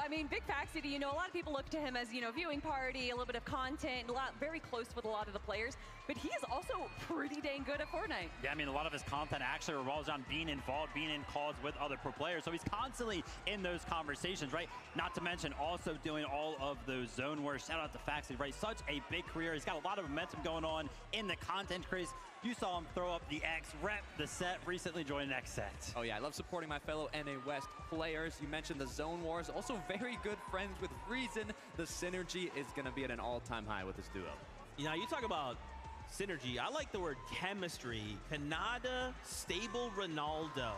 I mean, Big Fact City, you know, a lot of people look to him as, you know, viewing party, a little bit of content, very close with a lot of the players, but he is also pretty dang good at Fortnite. Yeah, I mean, a lot of his content actually revolves on being involved, being in calls with other pro players, so he's constantly in those conversations, right? Not to mention also doing all of those zone wars. Shout out to Fact City, right? Such a big career. He's got a lot of momentum going on in the content crease. You saw him throw up the X, rep the set, recently joined X set. Oh yeah, I love supporting my fellow NA West players. You mentioned the zone wars, also very good friends with Reason. The synergy is gonna be at an all-time high with this duo. You know, you talk about synergy, I like the word chemistry. Canada, stable Ronaldo.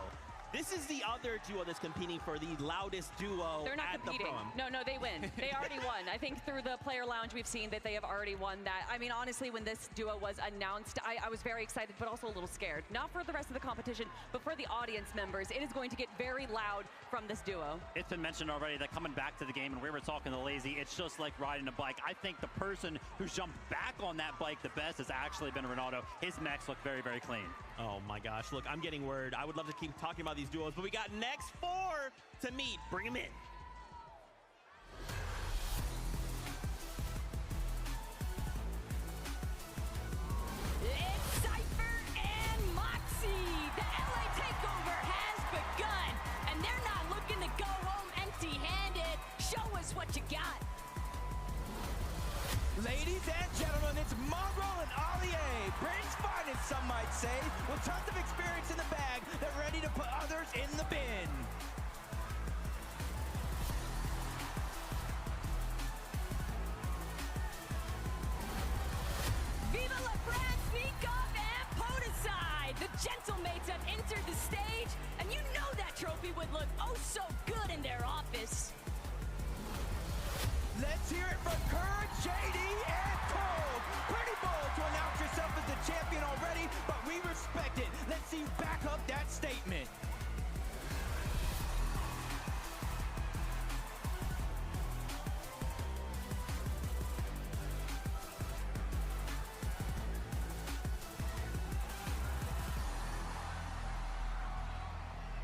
This is the other duo that's competing for the loudest duo. They're not competing. No, they win. They already won. I think through the player lounge, we've seen that they have already won that. I mean, honestly, when this duo was announced, I was very excited, but also a little scared. Not for the rest of the competition, but for the audience members. It is going to get very loud from this duo. It's been mentioned already that coming back to the game, and we were talking to Lazy, it's just like riding a bike. I think the person who's jumped back on that bike the best has actually been Ronaldo. His mechs look very, very clean. Oh my gosh, look, I'm getting word. I would love to keep talking about these duos, but we got next 4 to meet. Bring them in. It's Cypher and Moxie. The LA takeover has begun, and they're not looking to go home empty-handed. Show us what you got. Ladies and gentlemen, it's Mongrel and Allier, Britain's finest, some might say, with tons of experience in the bag. They're ready to put others in the bin. Viva la France, Meekov, and Podicide. The Gentlemates have entered the stage, and you know that trophy would look oh so good in their office. Let's hear it from Courage, JD, and Cole. Pretty bold to announce yourself as the champion already, but we respect it. Let's see you back up that statement.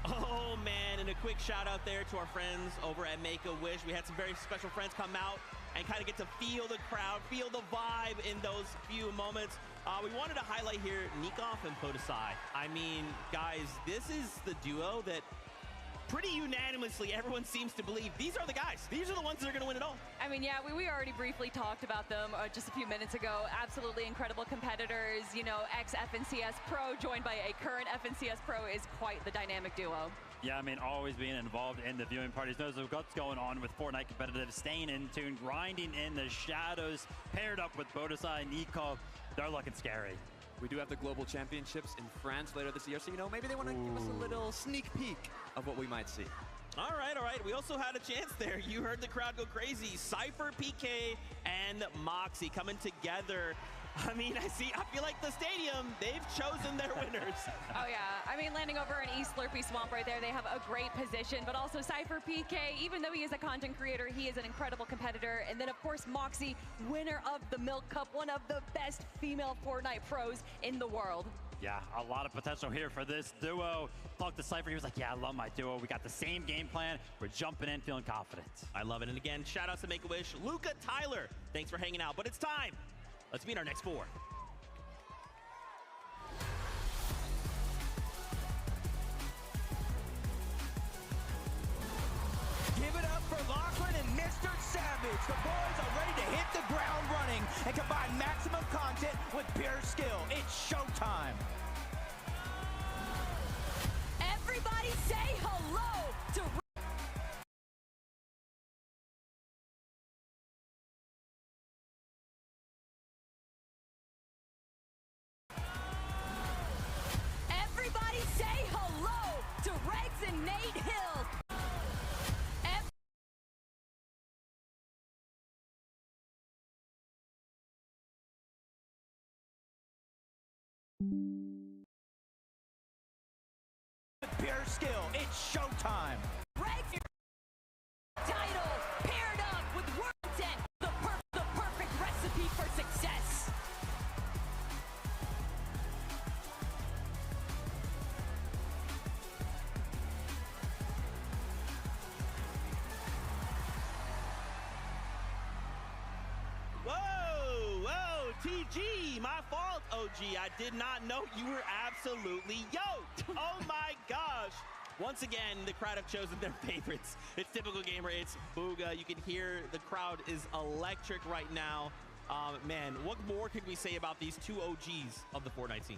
Oh man, and a quick shout out there to our friends over at Make-A-Wish. We had some very special friends come out and kind of get to feel the crowd, feel the vibe in those few moments. We wanted to highlight here Nikov and Podicide. I mean, guys, this is the duo that pretty unanimously everyone seems to believe these are the guys. These are the ones that are going to win it all. I mean, yeah, we already briefly talked about them just a few minutes ago. Absolutely incredible competitors. You know, ex-FNCS Pro joined by a current FNCS Pro is quite the dynamic duo. Yeah, I mean, always being involved in the viewing parties, knows what's going on with Fortnite competitive, staying in tune, grinding in the shadows, paired up with Bodisai and Nikov. They're looking scary. We do have the Global Championships in France later this year, so, you know, maybe they want to give us a little sneak peek of what we might see. All right. We also had a chance there. You heard the crowd go crazy. Cypher, PK, and Moxie coming together. I mean, I feel like the stadium, they've chosen their winners. Oh yeah, I mean, landing over in East Slurpee Swamp right there, they have a great position, but also Cypher PK, even though he is a content creator, he is an incredible competitor. And then of course, Moxie, winner of the Milk Cup, one of the best female Fortnite pros in the world. Yeah, a lot of potential here for this duo. Talked to Cypher, he was like, yeah, I love my duo. We got the same game plan. We're jumping in, feeling confident. I love it. And again, shout outs to Make-A-Wish. Luca, Tyler, thanks for hanging out. But it's time. Let's meet our next 4. Give it up for Lachlan and Mr. Savage. The boys are ready to hit the ground running and combine maximum content with pure skill. It's showtime. Everybody say hello to Everybody say hello to Regs and Nate Hill. With pure skill, it's showtime. TG, my fault, OG. I did not know you were absolutely yoked. Oh my gosh. Once again, the crowd have chosen their favorites. It's typical gamer, it's Bugha. You can hear the crowd is electric right now. Man, what more could we say about these two OGs of the Fortnite scene?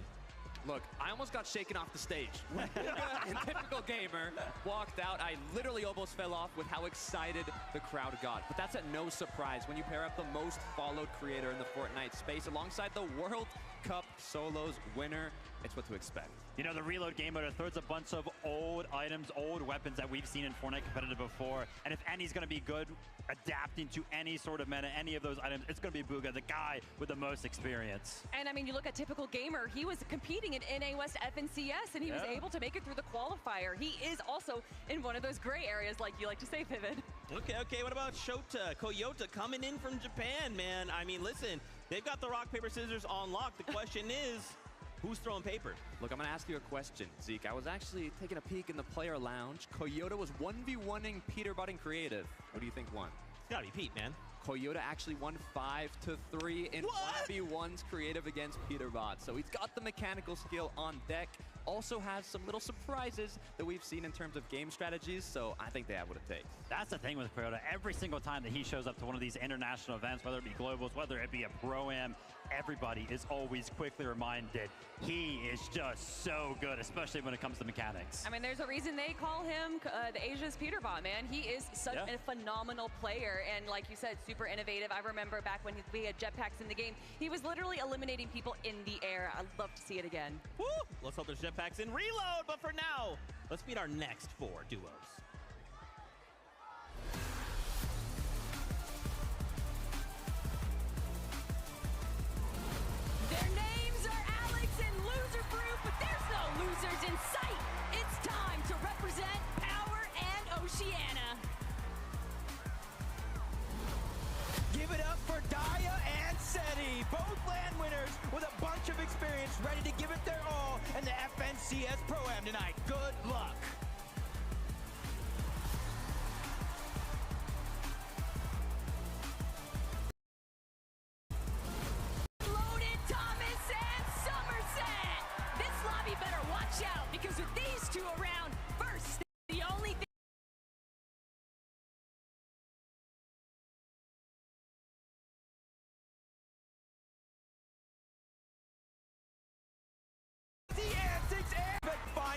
Look, I almost got shaken off the stage. When Bugha and typical gamer walked out, I literally almost fell off with how excited the crowd got. But that's at no surprise when you pair up the most followed creator in the Fortnite space alongside the World Cup Solos winner. It's what to expect. You know, the reload game mode throws a bunch of old items, old weapons that we've seen in Fortnite competitive before. And if any's going to be good adapting to any sort of meta, any of those items, it's going to be Bugha, the guy with the most experience. And I mean, you look at typical gamer, he was competing in NA West FNCS, and he was able to make it through the qualifier. He is also in one of those gray areas, like you like to say, Vivid. Okay, what about Shota, Koyota coming in from Japan, man? I mean, listen, they've got the rock, paper, scissors on lock. The question is, who's throwing paper? Look, I'm going to ask you a question, Zeke. I was actually taking a peek in the player lounge. Koyota was 1v1ing Peterbot in creative. Who do you think won? It's got to be Pete, man. Koyota actually won 5-3 in 1v1s creative against Peterbot. So he's got the mechanical skill on deck. Also has some little surprises that we've seen in terms of game strategies, so I think they have what it takes. That's the thing with Koyota. Every single time that he shows up to one of these international events, whether it be globals, whether it be a pro-am, everybody is always quickly reminded he is just so good, especially when it comes to mechanics. I mean, there's a reason they call him the Asia's Peterbot, man. He is such a phenomenal player, and like you said, super innovative. I remember back when we had jetpacks in the game, he was literally eliminating people in the air. I'd love to see it again. Woo! Let's hope there's jetpacks in reload, but for now, let's meet our next 4 duos. Their names are Alex and Loser Fruit, but there's no losers in sight. It's time to represent Power and Oceania. Give it up for Daya and Seti, both land winners with a bunch of experience, ready to give it their all in the FNCS Pro-Am tonight. Good luck. Loaded Thomas and Somerset. This lobby better watch out, because with these two around, first, the only thing The antics and but fine.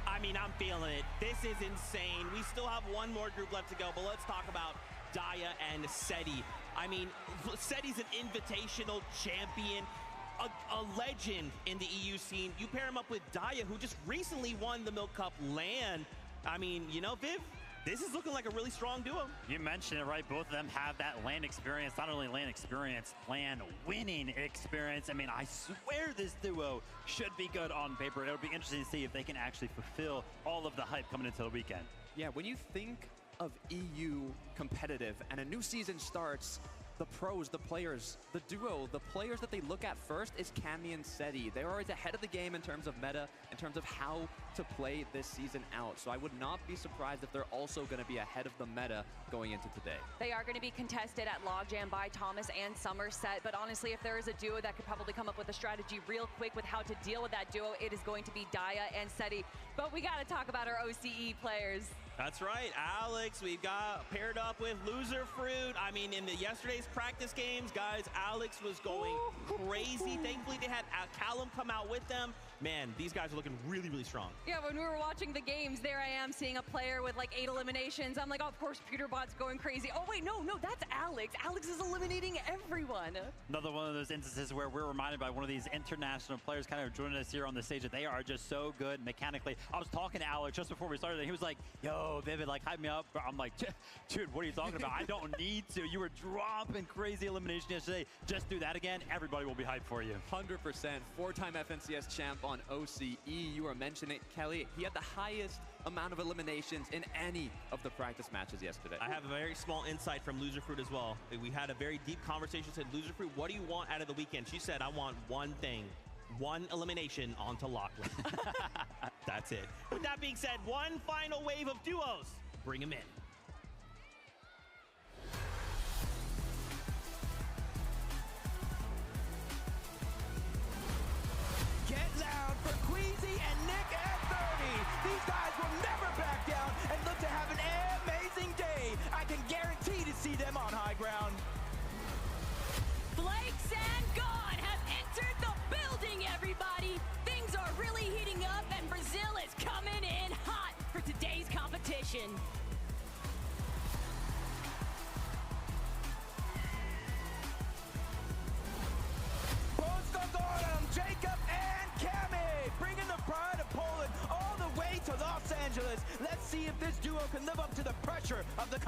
I mean, I'm feeling it. This is insane. We still have one more group left to go, but let's talk about Daya and Seti. I mean, Seti's an invitational champion, a legend in the EU scene. You pair him up with Daya, who just recently won the Milk Cup LAN. I mean, you know, Viv, this is looking like a really strong duo. You mentioned it, right? Both of them have that LAN experience, not only LAN experience, LAN winning experience. I mean, I swear this duo should be good on paper. It'll be interesting to see if they can actually fulfill all of the hype coming into the weekend. Yeah, when you think of EU competitive and a new season starts, the pros, the players, the duo, the players that they look at first is gramy and Seti. They're always ahead of the game in terms of meta, in terms of how to play this season out. So I would not be surprised if they're also going to be ahead of the meta going into today. They are going to be contested at Logjam by Thomas and Somerset, but honestly, if there is a duo that could probably come up with a strategy real quick with how to deal with that duo, it is going to be Daya and Seti. But we got to talk about our OCE players. That's right, Alex. We've got paired up with Loser Fruit. I mean, in yesterday's practice games, guys, Alex was going crazy. Thankfully, they had Callum come out with them. Man, these guys are looking really, really strong. Yeah, when we were watching the games, there I am seeing a player with like 8 eliminations. I'm like, oh, of course, Peterbot's going crazy. Oh, wait, no, that's Alex. Alex is eliminating everyone. Another one of those instances where we're reminded by one of these international players kind of joining us here on the stage that they are just so good mechanically. I was talking to Alex just before we started, and he was like, yo, Vivid, like, hype me up. I'm like, dude, what are you talking about? I don't need to. You were dropping crazy elimination yesterday. Just do that again. Everybody will be hyped for you. 100%. 4-time FNCS champ on OCE. You were mentioning, Kelly, he had the highest amount of eliminations in any of the practice matches yesterday. I have a very small insight from Loser Fruit as well. We had a very deep conversation. Said, Loser Fruit, what do you want out of the weekend? She said, I want one thing. One elimination onto Lachlan. That's it. With that being said, one final wave of duos. Bring them in. Get loud for Queasy and Nick at 30. These guys will never back down and look to have an amazing day. I can guarantee to see them on high ground. Flakes and Gone have entered the building, everybody. Things are really heating up, and Brazil is coming in hot for today's competition. Jacob and Cami bringing the pride of Poland all the way to Los Angeles. Let's see if this duo can live up to the pressure of the